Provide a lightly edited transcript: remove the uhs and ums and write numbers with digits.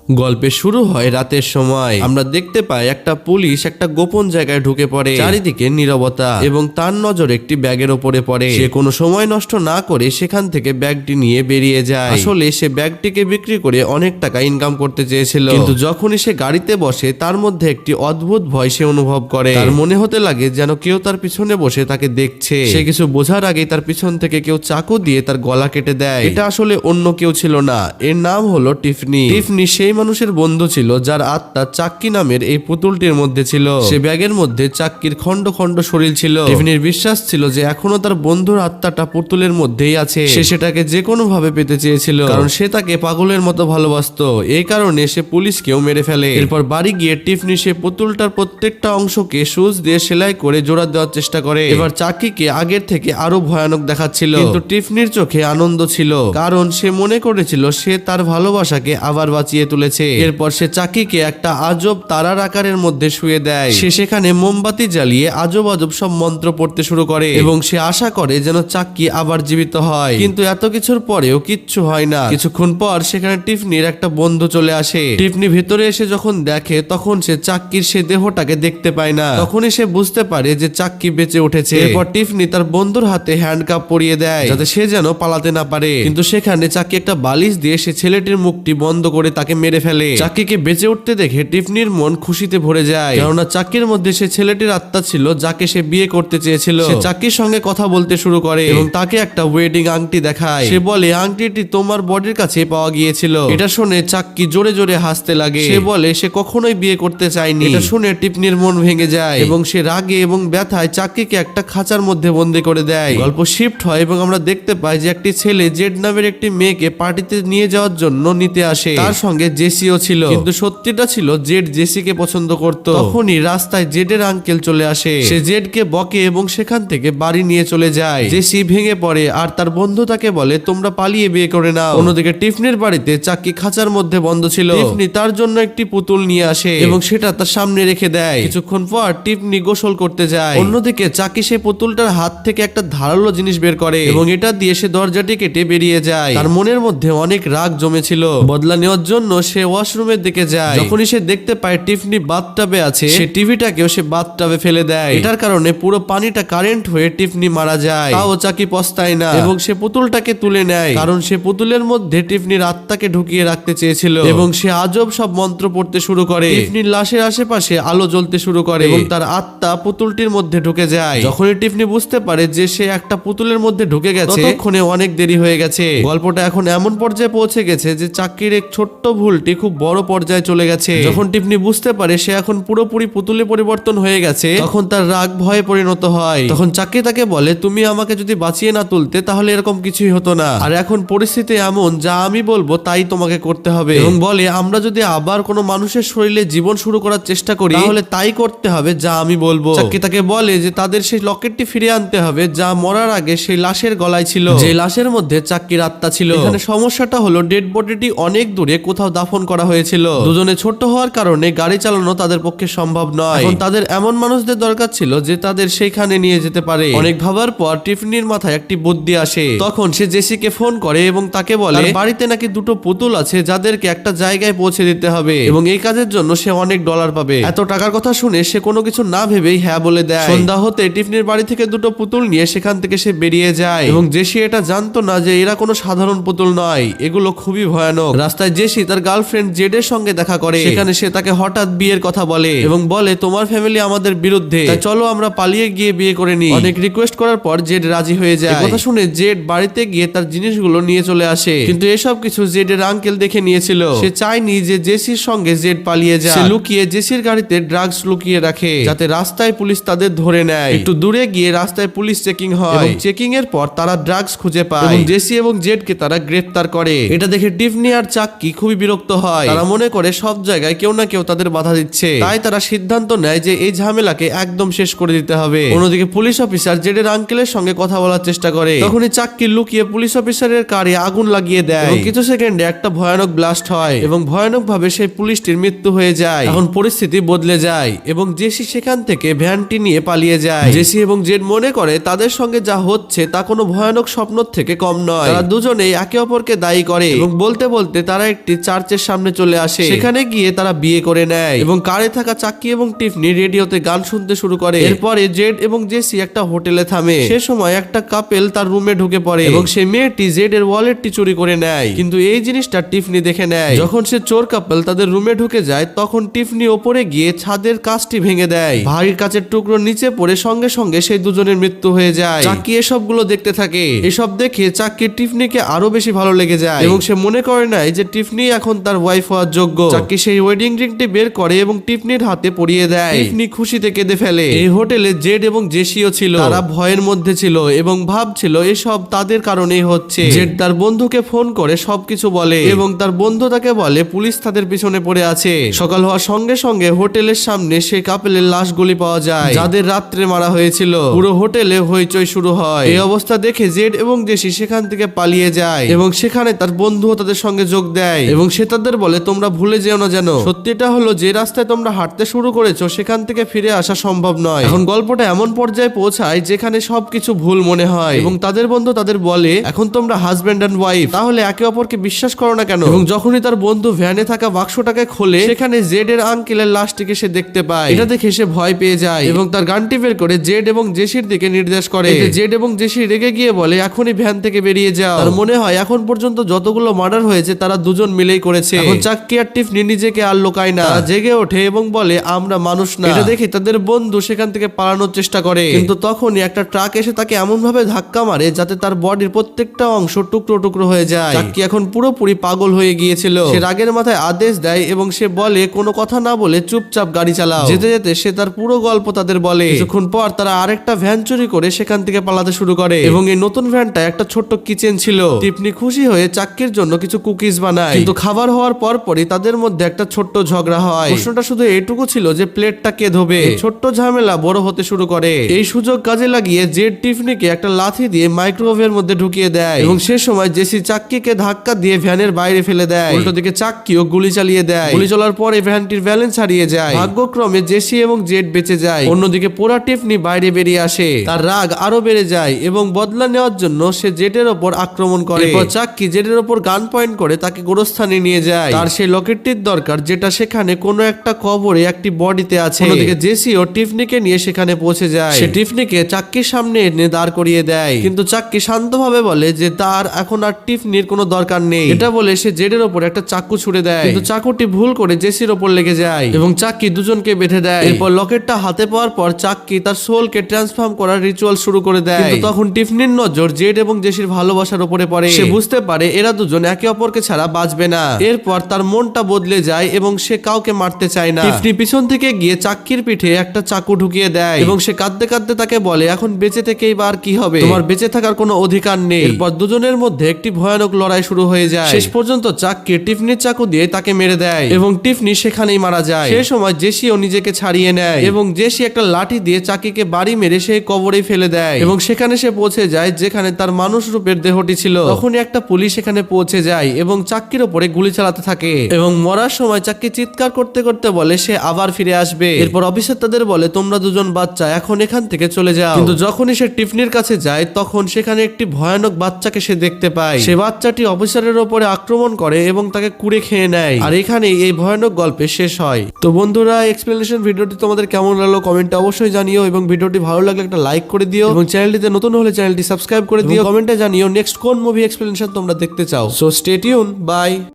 গল্পে শুরু হয় রাতের সময়। আমরা দেখতে পাই একটা পুলিশ একটা গোপন জায়গায় ঢুকে পড়ে। চারিদিকে নীরবতা এবং তার নজর একটি ব্যাগের ওপরে পড়ে। সে কোনো সময় নষ্ট না করে সেখান থেকে ব্যাগটি নিয়ে বেরিয়ে যায়। আসলে সে ব্যাগটিকে বিক্রি করে অনেক টাকা ইনকাম করতে চেয়েছিল, কিন্তু যখনই সে গাড়িতে বসে তার মধ্যে একটি অদ্ভুত ভয় সে অনুভব করে। তার মনে হতে লাগে যেন কেউ তার পিছনে বসে তাকে দেখছে। সে কিছু বোঝার আগেই তার পিছন থেকে কেউ চাকু দিয়ে তার গলা কেটে দেয়। এটা আসলে অন্য কেউ ছিল না, এর নাম হলো টিফনি। টিফনি সেই মানুষের বন্ধু ছিল যার আত্মা চাক্কি নামের এই পুতুলটির মধ্যে ছিল। সে ব্যাগের মধ্যে চাক্কির খন্ড খন্ড শরীর ছিল। টিফনির বিশ্বাস ছিল যে এখনো তার বন্ধুর আত্মাটা পুতুলের মধ্যেই আছে। সে সেটাকে যে কোনো ভাবে পেতে চেয়েছিল, কারণ সে তাকে পাগলের মতো ভালোবাসতো। এই কারণে সে পুলিশকেও মেরে ফেলে। এরপর বাড়ি গিয়ে টিফনি সে পুতুলটার প্রত্যেকটা অংশকে সুচ দিয়ে সেলাই করে জোড়া দেওয়ার চেষ্টা করে। এবার চাক্কিকে আগের থেকে আরো ভয়ানক দেখাচ্ছিল, কিন্তু টিফনির চোখে আনন্দ ছিল, কারণ সে মনে করেছিল সে তার ভালোবাসাকে আবার বাঁচিয়ে তুলেছে। এরপর সে চাক্কিকে একটা আজব তারার আকারের মধ্যে শুয়ে দেয়। সে সেখানে মোমবাতি জ্বালিয়ে আজব আজব সব মন্ত্র পড়তে শুরু করে এবং সে আশা করে যেন চাক্কি আবার জীবিত হয়। কিন্তু এত কিছুর পরেও কিচ্ছু হয় না। কিছুক্ষণ পর সেখানে টিফনির একটা বন্ধু চলে আসে। টিফনি ভিতরে এসে যখন দেখে তখন সে চাক্কির সে দেহটাকে দেখতে পায় না। তখনই সে বুঝতে পারে যে চাক্কি বেঁচে উঠেছে। এরপর টিফনি তার বন্ধুর হাতে হ্যান্ডকাপ পরিয়ে দেয় যাতে সে যেন পালাতে না পারে, কিন্তু সেখানে চাক্কি একটা বালিশ দিয়ে সে ছেলেটির মুখটি বন্ধ করে তাকে মেরে ফেলে। চাক্কিকে বেঁচে উঠতে দেখে টিফনির মন খুশিতে ভরে যায়, কেননা চাক্কির মধ্যে সে ছেলেটির আত্মা ছিল যাকে সে বিয়ে করতে চেয়েছিল। সে চাক্কির সঙ্গে কথা বলতে শুরু করে এবং তাকে একটা ওয়েডিং আংটি দেখায়। সে বলে আংটিটি তোমার বডির কাছে পাওয়া গিয়েছিল। এটা শুনে চাক্কি জোরে জোরে হাসতে লাগে। সে বলে সে কখনোই বিয়ে করতে চায়নি। এটা শুনে টিফনির মন ভেঙে যায় এবং সে রাগে এবং ব্যথায় চাক্কিকে একটা খাঁচার মধ্যে বন্দি করে দেয়। গল্প শিফট হয় এবং আমরা দেখতে পাই যে একটি ছেলে জেড নামের একটি মেয়েকে পার্টিতে নিয়ে যাওয়ার জন্য নিতে আসে। তার সঙ্গে জেসিও ছিল, কিন্তু সত্যিটা ছিল জেড জেসিকে পছন্দ করত। তখনই রাস্তায় জেডের আঙ্কেল চলে আসে। সে জেডকে বকে এবং সেখান থেকে বাড়ি নিয়ে চলে যায়। জেসি ভেঙে পড়ে আর তার বন্ধু তাকে বলে তোমরা পালিয়ে বিয়ে করে নাও। অন্যদিকে টিফনির বাড়িতে চাক্কি খাঁচার মধ্যে বন্ধ ছিল। টিফনি তার জন্য একটি পুতুল নিয়ে আসে এবং সেটা তার সামনে রেখে দেয়। কিছুক্ষণ পর টিফনি গোসল করতে যায়। অন্যদিকে চাক্কি সে পুতুলটার হাত থেকে একটা ধারালো জিনিস বের করে এবং এটা দিয়ে সে দরজাটি কেটে বেরিয়ে যায়। তার মনের মধ্যে অনেক রাগ জমেছিল। বদলা নেওয়ার জন্য সে ওয়াশরুমের দিকে যায়। যখনই সে দেখতে পায় টিফনি বাথটাবে আছে, সে টিভিটাকেও সে বাথটাবে ফেলে দেয়। এটার কারণে পুরো পানিটা কারেন্ট হয়ে টিফনি মারা যায়। তাও চাকি পস্তায় না এবং সে পুতুলটাকে তুলে নেয়, কারণ সে পুতুলের মধ্যে টিফনির আত্মাকে ঢুকিয়ে রাখতে চেয়েছিল। এবং সে আজব সব মন্ত্র পড়তে শুরু করে। টিফনির লাশের আশেপাশে আলো জ্বলতে শুরু করে এবং তার আত্মা পুতুলটির মধ্যে ঢুকে যায়। যখনই টিফনি বুঝতে পারে যে সে একটা পুতুলের মধ্যে ঢুকে গেছে, ততক্ষণে অনেক দেরি হয়ে গেছে। গল্পটা এখন এমন পর্যায়ে পৌঁছে গেছে যে চাক্কির এক ছোট্ট ভুলটি খুব বড় পর্যায়ে চলে গেছে। যখন টিফনি বুঝতে পারে সে এখন পুরোপুরি পুতুলে পরিবর্তন হয়ে গেছে, তখন তার রাগ ভয়ে পরিণত হয়। তখন চাক্কি তাকে বলে তুমি আমাকে যদি বাঁচিয়ে না তুলতে তাহলে এরকম কিছুই হতো না, আর এখন পরিস্থিতি এমন যা আমি বলবো তাই তোমাকে করতে হবে। এবং বলে আমরা যদি আবার কোনো মানুষের শরীরে জীবন শুরু করার চেষ্টা করি তাহলে তাই করতে হবে যা আমি বলবো। চাক্কি তাকে বলে যে তাদের সেই লকেটটি ফিরিয়ে আনতে হবে যা মরার আগে সেই লাশের গলায় ছিল, যে লাশের মধ্যে চাক্কির আত্মা ছিল। এখানে সমস্যাটা হলো ডেড বডিটি অনেক দূরে কোথাও দাফন করা হয়েছিল। দুজনে ছোট হওয়ার কারণে গাড়ি চালানো তাদের পক্ষে সম্ভব নয়। এখন তাদের এমন মানুষদের দরকার ছিল যে তাদের সেইখানে নিয়ে যেতে পারে। অনেক ভাবার পর টিফনির মাথায় একটি বুদ্ধি আসে। তখন সে জেসিকে ফোন করে এবং তাকে বলে বাড়িতে নাকি দুটো পুতুল আছে যাদেরকে একটা জায়গায় পৌঁছে দিতে হবে এবং এই কাজের জন্য সে অনেক ডলার পাবে। এত টাকার কথা শুনে সে কোনো কিছু না ভেবেই হ্যাঁ বলে দেয়। সন্ধ্যা হতে টিফনির বাড়ি থেকে দুটো পুতুল নিয়ে সেখান থেকে সে বেরিয়ে যায় এবং জেসি এটা জানতো না যে এরা কোনো সাধারণ পুতুল নয়, এগুলো খুবই ভয়ানক। রাস্তায় জেসি তার গার্লফ্রেন্ড জেডের সঙ্গে দেখা করে। সেখানে সে তাকে হঠাৎ বিয়ের কথা বলে এবং বলে তোমার ফ্যামিলি আমাদের বিরুদ্ধে, তাই চলো আমরা পালিয়ে গিয়ে বিয়ে করে নিই। অনেক রিকোয়েস্ট করার পর জেড রাজি হয়ে যায়। কথা শুনে জেড বাড়িতে গিয়ে তার জিনিসগুলো নিয়ে চলে আসে, কিন্তু এসব কিছু জেডের আঙ্কেল দেখে নিয়েছিল। সে চায়নি যে জেসির সঙ্গে জেড পালিয়ে যায়। সে লুকিয়ে জেসির গাড়িতে ড্রাগস লুকিয়ে রাখে যাতে রাস্তায় পুলিশ তাদের ধরে নেয়। একটু দূরে গিয়ে রাস্তায় পুলিশ চেকিং হয় এবং চেকিং এর পর তারা ড্রাগস খুঁজে পায় এবং জেসি এবং জেডকে তারা গ্রেফতার করে। এটা দেখে টিফনি আর চাক্কি খুবই বিরক্ত হয়। তারা মনে করে সব জায়গায় কেউ না কেউ তাদের বাধা দিচ্ছে, তাই তারা সিদ্ধান্ত নেয় যে এই ঝামেলাকে একদম শেষ করে দিতে হবে। অন্যদিকে পুলিশ অফিসার জেডের আঙ্কেলের সঙ্গে কথা বলার চেষ্টা করে। তখনই চাক্কি লুকিয়ে পুলিশ অফিসারের কারে আগুন লাগিয়ে দেয় এবং কিছু সেকেন্ডে একটা ভয়ানক ব্লাস্ট হয় এবং ভয়ানক ভাবে সেই পুলিশটির মৃত্যু হয়ে যায়। এখন পরিস্থিতি বদলে যায় এবং জেসি সেখান থেকে ভ্যানটি নিয়ে পালিয়ে যায়। জেসি এবং জেড মনে করে তাদের সঙ্গে যা হচ্ছে তা কোনো ভয়ানক স্বপ্ন থেকে কম নয়। তারা দুজনেই একে অপরকে দায়ী করে এবং বলতে বলতে তারা একটি চার্চে চার্চের সামনে চলে আসে। সেখানে গিয়ে তারা বিয়ে করে নেয় এবং কারে থাকা চাক্কি এবং টিফনি রেডিওতে গান শুনতে শুরু করে। এরপরে জেড এবং জেসি একটা হোটেলে থামে। সে সময় একটা কাপেল তার রুমে ঢুকে পড়ে এবং সে মেয়েটি জেড এর ওয়ালেটটি চুরি করে নেয়, কিন্তু এই জিনিসটা টিফনি দেখে নেয়। যখন সে চোর কাপল তাদের রুমে ঢুকে যায় তখন টিফনি ওপরে গিয়ে ছাদের কাঁচটি ভেঙে দেয়। ভারী কাচের টুকরো নিচে পড়ে সঙ্গে সঙ্গে সেই দুজনের মৃত্যু হয়ে যায়। চাক্কি এসবগুলো দেখতে থাকে। এসব দেখে চাক্কির টিফনিকে আরো বেশি ভালো লেগে যায় এবং সে মনে করে নাই যে টিফনি এখন তার ওয়াইফ হওয়ার যোগ্য। চাক্কি সেই ওয়েডিং রিংটি বের করে এবং টিফনির হাতে পরিয়ে দেয়। টিফনি খুশিতে কেঁদে ফেলে। এই হোটেলে জেড এবং জেসিও ছিল। তারা ভয়ের মধ্যে ছিল এবং ভাবছিল এসব তাদের কারণেই হচ্ছে। জেড তার বন্ধুকে ফোন করে সবকিছু বলে এবং তার বন্ধু তাকে বলে পুলিশ তাদের পিছনে পড়ে আছে। সকাল হওয়ার সঙ্গে সঙ্গে হোটেলের সামনে সেই কাপেলের লাশগুলি পাওয়া যায় যাদের রাত্রে মারা হয়েছিল। পুরো হোটেলে হইচই শুরু হয়। এই অবস্থা দেখে জেড এবং জেসি সেখান থেকে পালিয়ে যায় এবং সেখানে তার বন্ধুও তাদের সঙ্গে যোগ দেয় এবং সে তাদের বলে তোমরা ভুলে যেও না যেন সত্যিটা হলো যে রাস্তায় তোমরা হাঁটতে শুরু করেছো সেখান থেকে ফিরে আসা সম্ভব নয়। এখন গল্পটা এমন পর্যায়ে পৌঁছায় যেখানে সবকিছু ভুল মনে হয় এবং তাদের বন্ধু তাদের বলে এখন তোমরা হাজবেন্ড এন্ড ওয়াইফ, তাহলে একে অপরকে বিশ্বাস করো না কেন? এবং যখনই তার বন্ধু ভ্যানে থাকা বাক্সটাকে খোলে সেখানে জেড এর আঙ্কেলের লাশটিকে সে দেখতে পায়। এটা দেখে সে ভয় পেয়ে যায় এবং তার গানটি বের করে জেড এবং জেসির দিকে নির্দেশ করে। জেড এবং জেসি রেগে গিয়ে বলে এখনই ভ্যান থেকে বেরিয়ে যাও। তার মনে হয় এখন পর্যন্ত যতগুলো মার্ডার হয়েছে তারা দুজন মিলেই করেছে। এখন চাক্কি আর টিফনি নিজেকে আর লোকায় না, জেগে ওঠে এবং বলে আমরা মানুষ না। এটা দেখে তাদের বন্ধু সেখান থেকে পালানোর চেষ্টা করে, কিন্তু তখনই একটা ট্রাক এসে তাকে এমন ভাবে ধাক্কা মারে যাতে তার বডির প্রত্যেকটা অংশ টুকরো টুকরো হয়ে যায়। চাক্কি এখন পুরোপুরি পাগল হয়ে গিয়েছিল। সে রাগের মাথায় আদেশ দেয় এবং সে বলে কোনো কথা না বলে চুপচাপ গাড়ি চালাও। যেতে যেতে সে তার পুরো গল্প তাদের বলে। কিছুক্ষণ পর তারা আরেকটা ভ্যান চুরি করে সেখান থেকে পালাতে শুরু করে এবং এই নতুন ভ্যানটা একটা ছোট্ট কিচেন ছিল। টিফনি খুশি হয়ে চাক্কির জন্য কিছু কুকিজ বানায়, কিন্তু খাবার হওয়ার পরপরই তাদের মধ্যে একটা ছোট্ট ঝগড়া হয়। প্রশ্নটা শুধু এইটুকু ছিল যে প্লেটটা কে ধোবে। ছোট্ট ঝামেলা বড় হতে শুরু করে। এই সুযোগ কাজে লাগিয়ে জেড টিফনিকে একটা লাথি দিয়ে মাইক্রোওয়েভের মধ্যে ঢুকিয়ে দেয় এবং সে সময় জেসি চাক্কিকে ধাক্কা দিয়ে ভ্যানের বাইরে ফেলে দেয়। উল্টো দিকে চাক্কিও গুলি চালিয়ে দেয়। গুলি চলার পরে ভ্যানটির ব্যালেন্স হারিয়ে যায়। ভাগ্যক্রমে জেসি এবং জেড বেঁচে যায়। অন্যদিকে পোড়া টিফনি বাইরে বেরিয়ে আসে। তার রাগ আরো বেড়ে যায় এবং বদলা নেওয়ার জন্য সে জেডের ওপর আক্রমণ করে। এরপর চাক্কি জেডের ওপর গান পয়েন্ট করে তাকে গোরস্থানে নিয়ে যায়। তার সেই লকেটটির দরকার যেটা সেখানে কোনো একটা কবরে একটি বডিতে আছে। অন্যদিকে জেসি ও টিফনিকে নিয়ে সেখানে পৌঁছে যায়। সে টিফনিকে চাক্কির সামনে এনে দাঁড় করিয়ে দেয়, কিন্তু চাক্কি শান্তভাবে বলে যে তার এখন আর টিফনির কোনো দরকার নেই। এটা বলে সে জেডের ওপর একটা চাকু ছুড়ে দেয়, কিন্তু চাকুটি ভুল করে জেসির ওপর লেগে যায় এবং চাক্কি দুজনকে বেঁধে দেয়। এরপর লকেটটা হাতে পাওয়ার পর চাক্কি তার সোলকে ট্রান্সফর্ম করার রিচুয়াল শুরু করে দেয়, কিন্তু তখন টিফনির নজর জেড এবং জেসির ভালোবাসার উপরে পড়ে। সে বুঝতে পারে এরা দুজন একে অপরকে ছাড়া বাঁচবে না। এরপর তার মনটা বদলে যায় এবং সে কাউকে মারতে চায় না। টিফনি পিছন থেকে গিয়ে চাক্কির পিঠে একটা চাকু ঢুকিয়ে দেয় এবং সে কাঁদতে কাঁদতে তাকে বলে এখন বেঁচে থেকেই বা আর কি হবে, তোমার বেঁচে থাকার কোনো অধিকার নেই। এরপর দুজনের মধ্যে একটি ভয়ানক লড়াই শুরু হয়ে যায়। শেষ পর্যন্ত চাক্কি টিফনির চাকু দিয়ে তাকে মেরে দেয় এবং টিফনি সেখানেই মারা যায়। সেই সময় জেসিও নিজেকে ছাড়িয়ে নেয় এবং জেসি একটা লাঠি দিয়ে চাকিকে বাড়ি মেরে সেই কবরেই ফেলে দেয় এবং সেখানে সে পৌঁছে যায় যেখানে তার মানুষ রূপের দেহটি ছিল। তখনই একটা পুলিশ এখানে পৌঁছে যায় এবং চাক্কির উপরে গুলি চালাতে থাকে এবং মরার সময় চাক্কি চিৎকার করতে করতে বলে সে আবার ফিরে আসবে। এরপর অফিসার তাদের বলে তোমরা দুজন বাচ্চা এখন এখান থেকে চলে যাও, কিন্তু যখনই সে টিফনির কাছে যায় তখন সেখানে একটি ভয়ানক বাচ্চাকে সে দেখতে পায়। সে বাচ্চাটি অফিসারের উপরে আক্রমণ করে এবং তাকে কুড়ে খেয়ে নেয়। আর এখানেই এই ভয়ানক গল্পে শেষ হয়। তো বন্ধুরা এক্সপ্লেনেশন ভিডিওটি তোমাদের কেমন লাগলো কমেন্টে অবশ্যই জানিও এবং ভিডিওটি ভালো লাগলে একটা লাইক করে দিও এবং চ্যানেলটিতে নতুন হলে চ্যানেলটি সাবস্ক্রাইব করে দিও। কমেন্টে জানিও নেক্সট কোন মুভি এক্সপ্লেনেশন তোমরা দেখতে চাও। So stay tune, by.